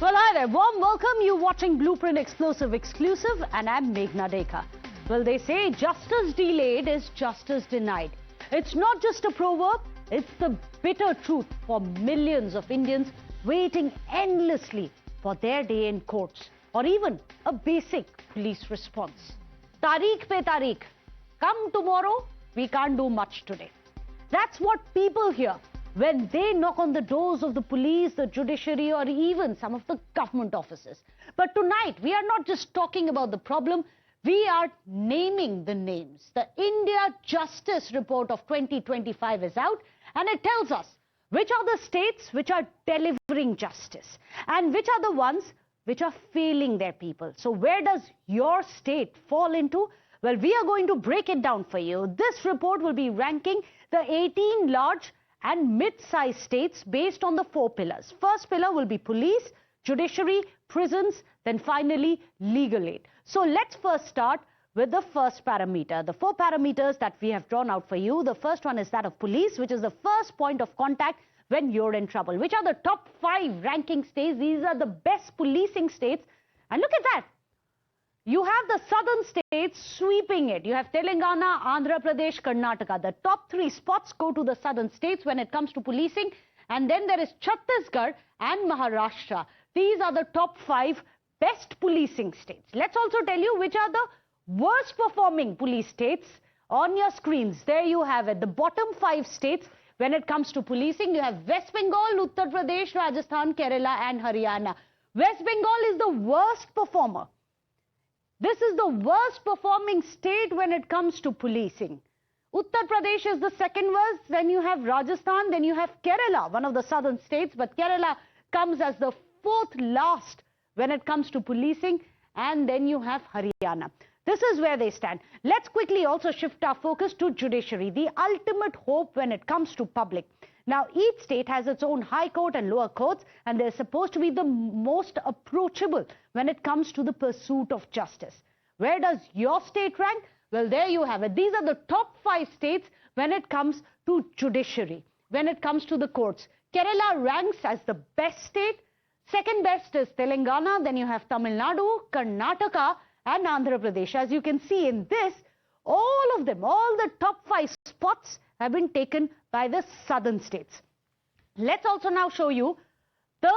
Well, hi there. Warm welcome. You watching Blueprint Explosive Exclusive, and I'm Meghna Deka. Well, they say justice delayed is justice denied. It's not just a proverb, it's the bitter truth for millions of Indians waiting endlessly for their day in courts or even a basic police response. Tariq pe tariq. Come tomorrow, we can't do much today. That's what people hear when they knock on the doors of the police, the judiciary, or even some of the government offices. But tonight, we are not just talking about the problem, we are naming the names. The India Justice Report of 2025 is out, and it tells us which are the states which are delivering justice and which are the ones which are failing their people. So where does your state fall into? Well, we are going to break it down for you. This report will be ranking the 18 large and mid-sized states based on the 4 pillars. First pillar will be police, judiciary, prisons, then finally legal aid. So let's first start with the first parameter. The 4 parameters that we have drawn out for you. The first one is that of police, which is the first point of contact when you're in trouble. Which are the top 5 ranking states? These are the best policing states. And look at that. You have the southern states sweeping it. You have Telangana, Andhra Pradesh, Karnataka. The top 3 spots go to the southern states when it comes to policing. And then there is Chhattisgarh and Maharashtra. These are the top 5 best policing states. Let's also tell you which are the worst performing police states on your screens. There you have it. The bottom 5 states when it comes to policing. You have West Bengal, Uttar Pradesh, Rajasthan, Kerala and Haryana. West Bengal is the worst performer. This is the worst performing state when it comes to policing. Uttar Pradesh is the second worst, then you have Rajasthan, then you have Kerala, one of the southern states, but Kerala comes as the 4th last when it comes to policing, and then you have Haryana. This is where they stand. Let's quickly also shift our focus to judiciary, the ultimate hope when it comes to public. Now, each state has its own high court and lower courts, and they're supposed to be the most approachable when it comes to the pursuit of justice. Where does your state rank? Well, there you have it. These are the top 5 states when it comes to judiciary, when it comes to the courts. Kerala ranks as the best state. Second best is Telangana. Then you have Tamil Nadu, Karnataka, and Andhra Pradesh. As you can see in this, all of them, all the top 5 spots have been taken by the southern states. Let's also now show you the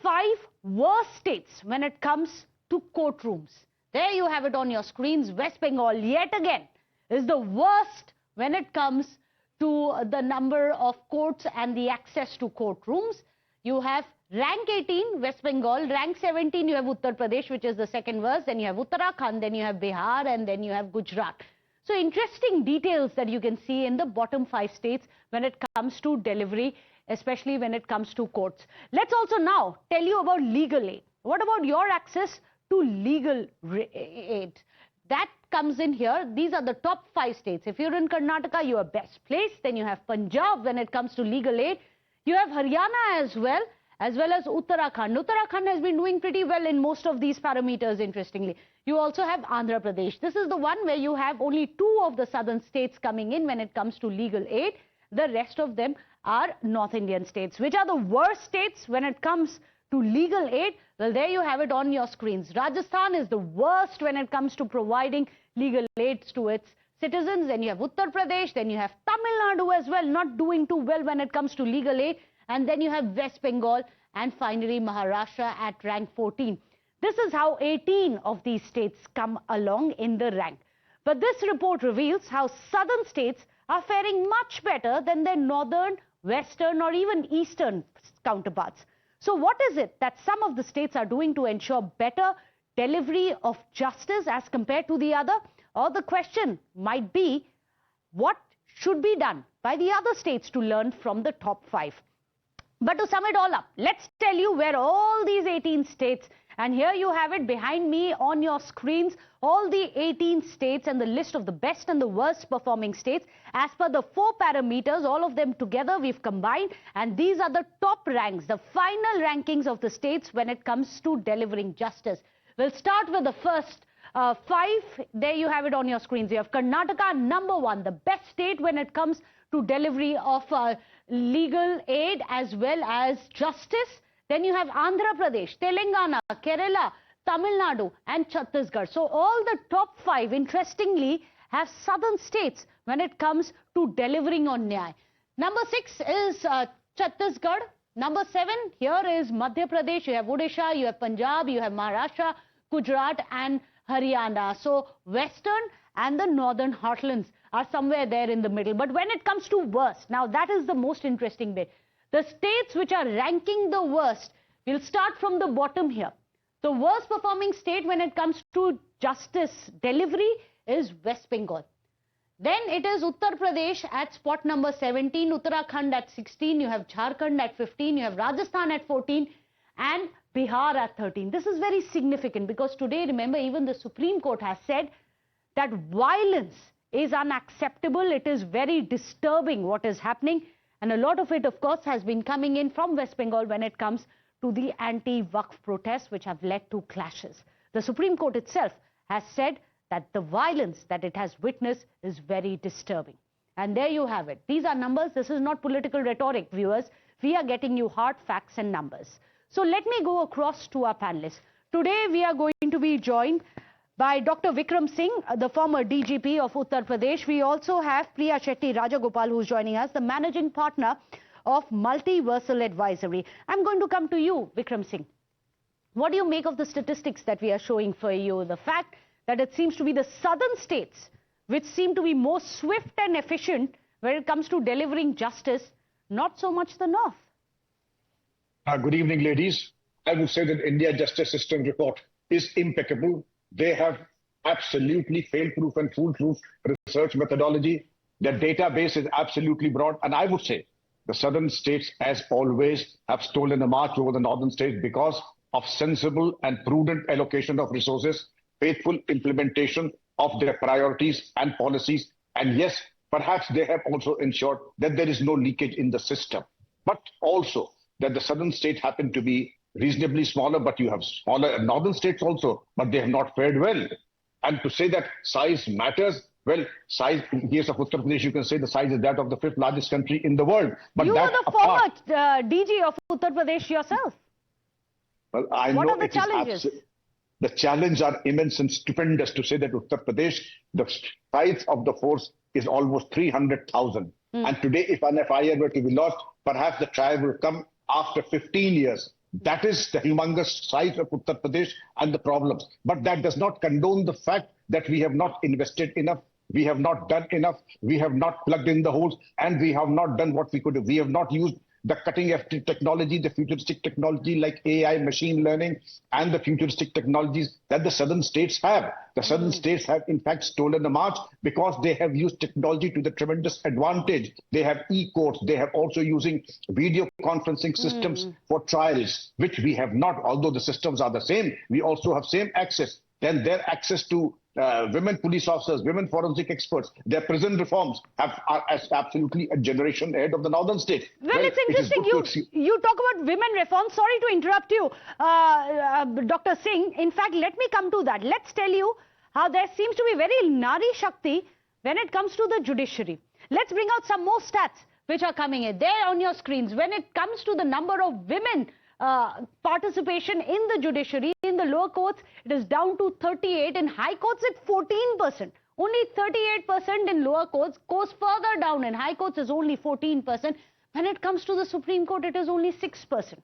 5 worst states when it comes to courtrooms. There you have it on your screens. West Bengal, yet again, is the worst when it comes to the number of courts and the access to courtrooms. You have rank 18, West Bengal. Rank 17, you have Uttar Pradesh, which is the second worst. Then you have Uttarakhand, then you have Bihar, and then you have Gujarat. So interesting details that you can see in the bottom 5 states when it comes to delivery, especially when it comes to courts. Let's also now tell you about legal aid. What about your access to legal aid? That comes in here. These are the top 5 states. If you're in Karnataka, you are best placed. Then you have Punjab when it comes to legal aid. You have Haryana as well as Uttarakhand. Uttarakhand has been doing pretty well in most of these parameters, interestingly. You also have Andhra Pradesh. This is the one where you have only 2 of the southern states coming in when it comes to legal aid. The rest of them are North Indian states. Which are the worst states when it comes to legal aid? Well, there you have it on your screens. Rajasthan is the worst when it comes to providing legal aid to its citizens. Then you have Uttar Pradesh. Then you have Tamil Nadu as well, not doing too well when it comes to legal aid. And then you have West Bengal and finally Maharashtra at rank 14. This is how 18 of these states come along in the rank. But this report reveals how southern states are faring much better than their northern, western or even eastern counterparts. So what is it that some of the states are doing to ensure better delivery of justice as compared to the other? Or the question might be, what should be done by the other states to learn from the top 5? But to sum it all up, let's tell you where all these 18 states, and here you have it behind me on your screens, all the 18 states and the list of the best and the worst performing states. As per the 4 parameters, all of them together we've combined, and these are the top ranks, the final rankings of the states when it comes to delivering justice. We'll start with the first 5. There you have it on your screens. You have Karnataka, number 1, the best state when it comes to delivery of legal aid as well as justice. Then you have Andhra Pradesh, Telangana, Kerala, Tamil Nadu and Chhattisgarh. So all the top 5, interestingly, have southern states when it comes to delivering on Nyay. Number 6 is Chhattisgarh. Number 7 here is Madhya Pradesh. You have Odisha, you have Punjab, you have Maharashtra, Gujarat and Haryana. So western and the northern heartlands are somewhere there in the middle. But when it comes to worst, now that is the most interesting bit. The states which are ranking the worst, we'll start from the bottom here. The worst performing state when it comes to justice delivery is West Bengal. Then it is Uttar Pradesh at spot number 17, Uttarakhand at 16, you have Jharkhand at 15, you have Rajasthan at 14 and Bihar at 13. This is very significant because today, remember, even the Supreme Court has said that violence is unacceptable. It is very disturbing what is happening. And a lot of it, of course, has been coming in from West Bengal when it comes to the anti-Waqf protests which have led to clashes. The Supreme Court itself has said that the violence that it has witnessed is very disturbing. And there you have it. These are numbers. This is not political rhetoric, viewers. We are getting you hard facts and numbers. So let me go across to our panelists. Today we are going to be joined by Dr. Vikram Singh, the former DGP of Uttar Pradesh. We also have Priya Shetty Rajagopal, who's joining us, the managing partner of Multiversal Advisory. I'm going to come to you, Vikram Singh. What do you make of the statistics that we are showing for you? The fact that it seems to be the southern states which seem to be more swift and efficient when it comes to delivering justice, not so much the north. Good evening, ladies. I would say that India Justice System report is impeccable. They have absolutely fail-proof and foolproof research methodology. Their database is absolutely broad. And I would say the southern states, as always, have stolen the march over the northern states because of sensible and prudent allocation of resources, faithful implementation of their priorities and policies. And yes, perhaps they have also ensured that there is no leakage in the system, but also that the southern states happen to be reasonably smaller, but you have smaller northern states also, but they have not fared well. And to say that size matters, well, size in case of Uttar Pradesh, you can say the size is that of the 5th largest country in the world. But you were the former DG of Uttar Pradesh yourself. Well, I what know are the challenges? The challenges are immense and stupendous. To say that Uttar Pradesh, the size of the force is almost 300,000. And today, if an FIR were to be lost, perhaps the trial will come after 15 years. That is the humongous size of Uttar Pradesh and the problems. But that does not condone the fact that we have not invested enough, we have not done enough, we have not plugged in the holes, and we have not done what we could do. We have not used the cutting-edge technology, the futuristic technology like AI, machine learning, and the futuristic technologies that the southern states have. The southern states have, in fact, stolen the march because they have used technology to the tremendous advantage. They have e-courts. They have also using video conferencing systems for trials, which we have not. Although the systems are the same, we also have same access. Then their access to women police officers, women forensic experts, their prison reforms are absolutely a generation ahead of the northern states. Well, it's interesting you talk about women reforms. Sorry to interrupt you, Dr. Singh. In fact, let me come to that. Let's tell you how there seems to be very Nari Shakti when it comes to the judiciary. Let's bring out some more stats which are coming in there on your screens. When it comes to the number of women participation in the judiciary, in the lower courts, it is down to 38. In high courts, it's 14%. Only 38% in lower courts. Goes further down in high courts is only 14%. When it comes to the Supreme Court, it is only 6%.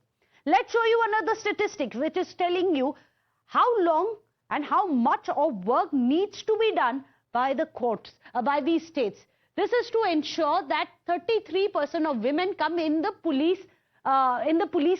Let's show you another statistic which is telling you how long and how much of work needs to be done by the courts, by these states. This is to ensure that 33% of women come in the police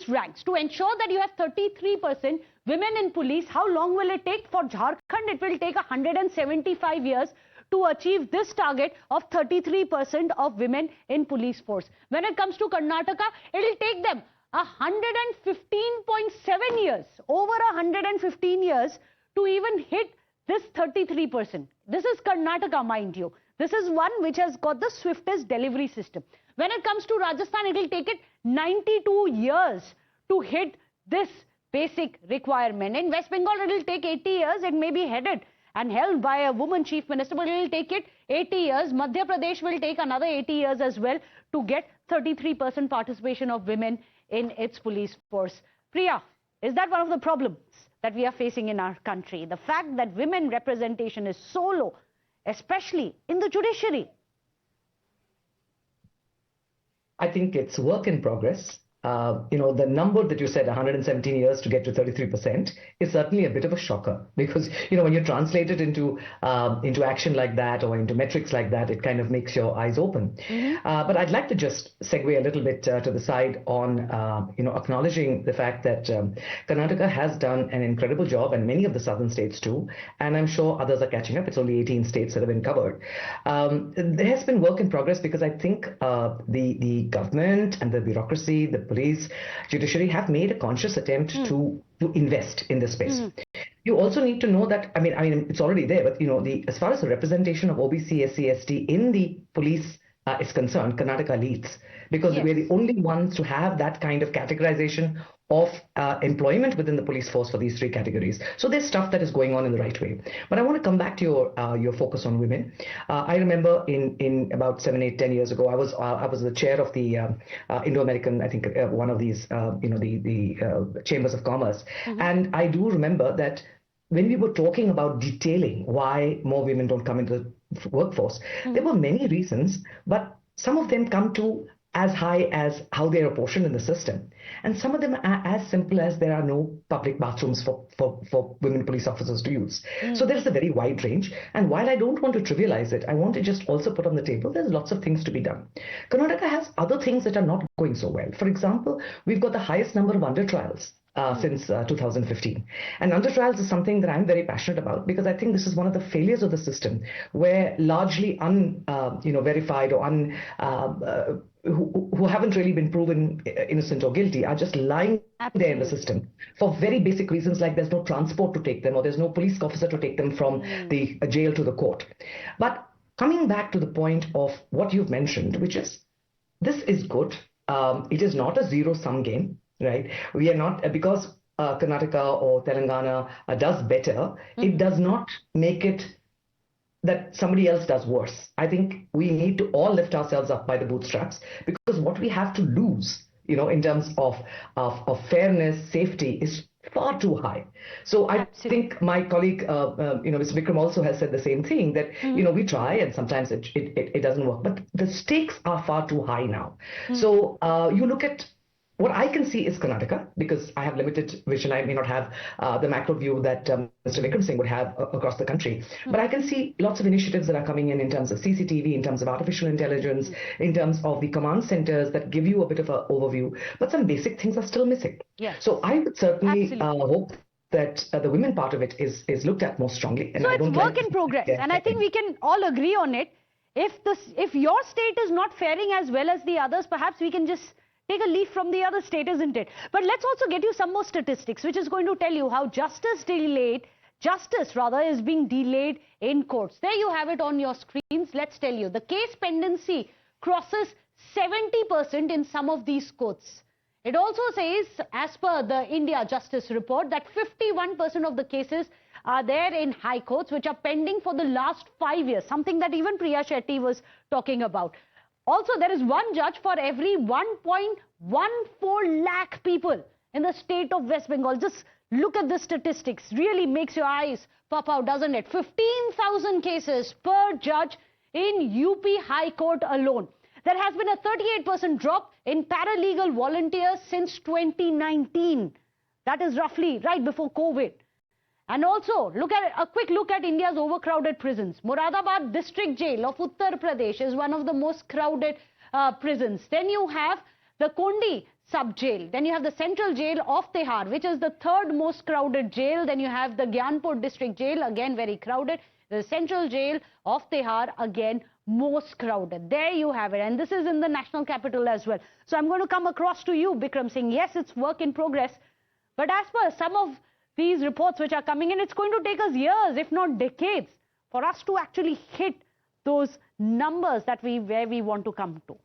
ranks. To ensure that you have 33% women in police, how long will it take? For Jharkhand, it will take 175 years to achieve this target of 33% of women in police force. When it comes to Karnataka, it will take them 115.7 years, over 115 years to even hit this 33%. This is Karnataka, mind you. This is one which has got the swiftest delivery system. When it comes to Rajasthan, it will take it 92 years to hit this basic requirement. In West Bengal, it will take 80 years. It may be headed and held by a woman chief minister, but it will take it 80 years. Madhya Pradesh will take another 80 years as well to get 33% participation of women in its police force. Priya, is that one of the problems that we are facing in our country? The fact that women representation is so low, especially in the judiciary. I think it's work in progress. The number that you said, 117 years to get to 33%, is certainly a bit of a shocker because, when you translate it into action like that or into metrics like that, it kind of makes your eyes open. But I'd like to just segue a little bit to the side on, acknowledging the fact that Karnataka has done an incredible job, and many of the southern states too, and I'm sure others are catching up. It's only 18 states that have been covered. There has been work in progress because I think the government and the bureaucracy, the police, judiciary have made a conscious attempt to invest in this space. You also need to know that, I mean, it's already there, but as far as the representation of OBC, SC, ST in the police is concerned, Karnataka leads because we're the only ones to have that kind of categorization of employment within the police force for these three categories. So there's stuff that is going on in the right way. But I want to come back to your focus on women. I remember in about 7, 8, 10 years ago, I was the chair of the Indo-American, I think one of these, the chambers of commerce. And I do remember that when we were talking about detailing why more women don't come into the workforce, there were many reasons, but some of them come to as high as how they're apportioned in the system. And some of them are as simple as there are no public bathrooms for women police officers to use. So there's a very wide range. And while I don't want to trivialize it, I want to just also put on the table, there's lots of things to be done. Karnataka has other things that are not going so well. For example, we've got the highest number of under trials since 2015. And under trials is something that I'm very passionate about because I think this is one of the failures of the system where largely verified or who haven't really been proven innocent or guilty are just lying there in the system for very basic reasons like there's no transport to take them or there's no police officer to take them from the jail to the court. But coming back to the point of what you've mentioned, which is this is good. It is not a zero-sum game. Right? We are not, because Karnataka or Telangana does better, it does not make it that somebody else does worse. I think we need to all lift ourselves up by the bootstraps because what we have to lose, in terms of fairness, safety is far too high. So I think my colleague, Mr. Vikram also has said the same thing that, we try and sometimes it doesn't work, but the stakes are far too high now. So you look at what I can see is Karnataka, because I have limited vision. I may not have the macro view that Mr. Vikram Singh would have across the country. But I can see lots of initiatives that are coming in terms of CCTV, in terms of artificial intelligence, in terms of the command centers that give you a bit of an overview. But some basic things are still missing. Yes. So I would certainly hope that the women part of it is looked at more strongly. And so it's work in progress. And I think we can all agree on it. If your state is not faring as well as the others, perhaps we can just take a leaf from the other state, isn't it? But let's also get you some more statistics, which is going to tell you how justice is being delayed in courts. There you have it on your screens. Let's tell you, the case pendency crosses 70% in some of these courts. It also says, as per the India Justice Report, that 51% of the cases are there in high courts, which are pending for the last 5 years, something that even Priya Shetty was talking about. Also, there is one judge for every 1.14 lakh people in the state of West Bengal. Just look at the statistics. Really makes your eyes pop out, doesn't it? 15,000 cases per judge in UP High Court alone. There has been a 38% drop in paralegal volunteers since 2019. That is roughly right before COVID. And also, a quick look at India's overcrowded prisons. Moradabad District Jail of Uttar Pradesh is one of the most crowded prisons. Then you have the Kondi sub-jail. Then you have the Central Jail of Tihar, which is the third most crowded jail. Then you have the Gyanpur District Jail, again very crowded. The Central Jail of Tihar, again most crowded. There you have it. And this is in the national capital as well. So I'm going to come across to you, Bikram Singh. Yes, it's work in progress. But as per some of these reports which are coming in, it's going to take us years, if not decades, for us to actually hit those numbers that where we want to come to.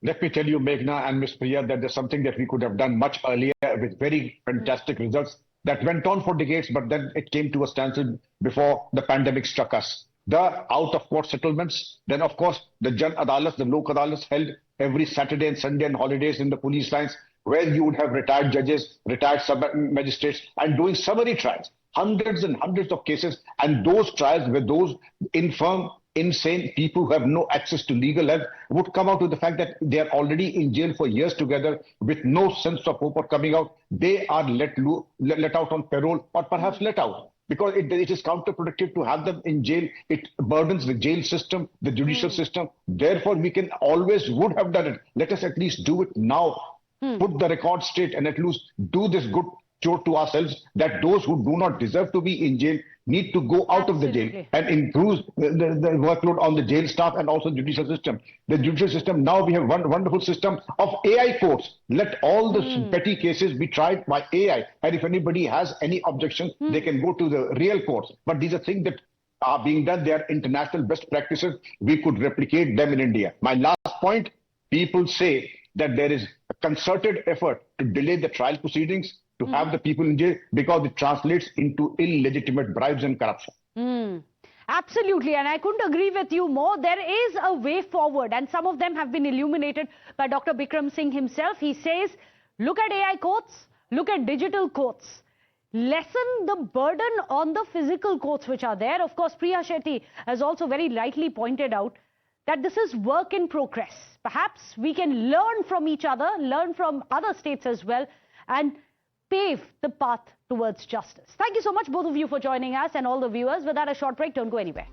Let me tell you, Meghna and Ms. Priya, that there's something that we could have done much earlier with very fantastic results that went on for decades, but then it came to a standstill before the pandemic struck us. The out-of-court settlements, then of course the Jan Adalats, the Lok Adalats held every Saturday and Sunday and holidays in the police lines. where you would have retired judges, retired sub-magistrates, and doing summary trials. Hundreds and hundreds of cases, and those trials where those infirm, insane people who have no access to legal help would come out with the fact that they are already in jail for years together with no sense of hope of coming out. They are let out on parole, or perhaps let out, because it is counterproductive to have them in jail. It burdens the jail system, the judicial system. Therefore, we can always would have done it. Let us at least do it now. Put the record straight and at least do this good chore to ourselves, that those who do not deserve to be in jail need to go out of the jail, and improve the workload on the jail staff and also the judicial system. The judicial system, now we have one wonderful system of AI courts. Let all the petty cases be tried by AI. And if anybody has any objections, they can go to the real courts. But these are things that are being done. They are international best practices. We could replicate them in India. My last point, people say that there is a concerted effort to delay the trial proceedings, to have the people in jail, because it translates into illegitimate bribes and corruption. Absolutely, and I couldn't agree with you more. There is a way forward, and some of them have been illuminated by Dr. Bikram Singh himself. He says, look at AI courts, look at digital courts. Lessen the burden on the physical courts which are there. Of course, Priya Shetty has also very rightly pointed out that this is work in progress. Perhaps we can learn from each other, learn from other states as well, and pave the path towards justice. Thank you so much, both of you, for joining us, and all the viewers. Without a short break, don't go anywhere.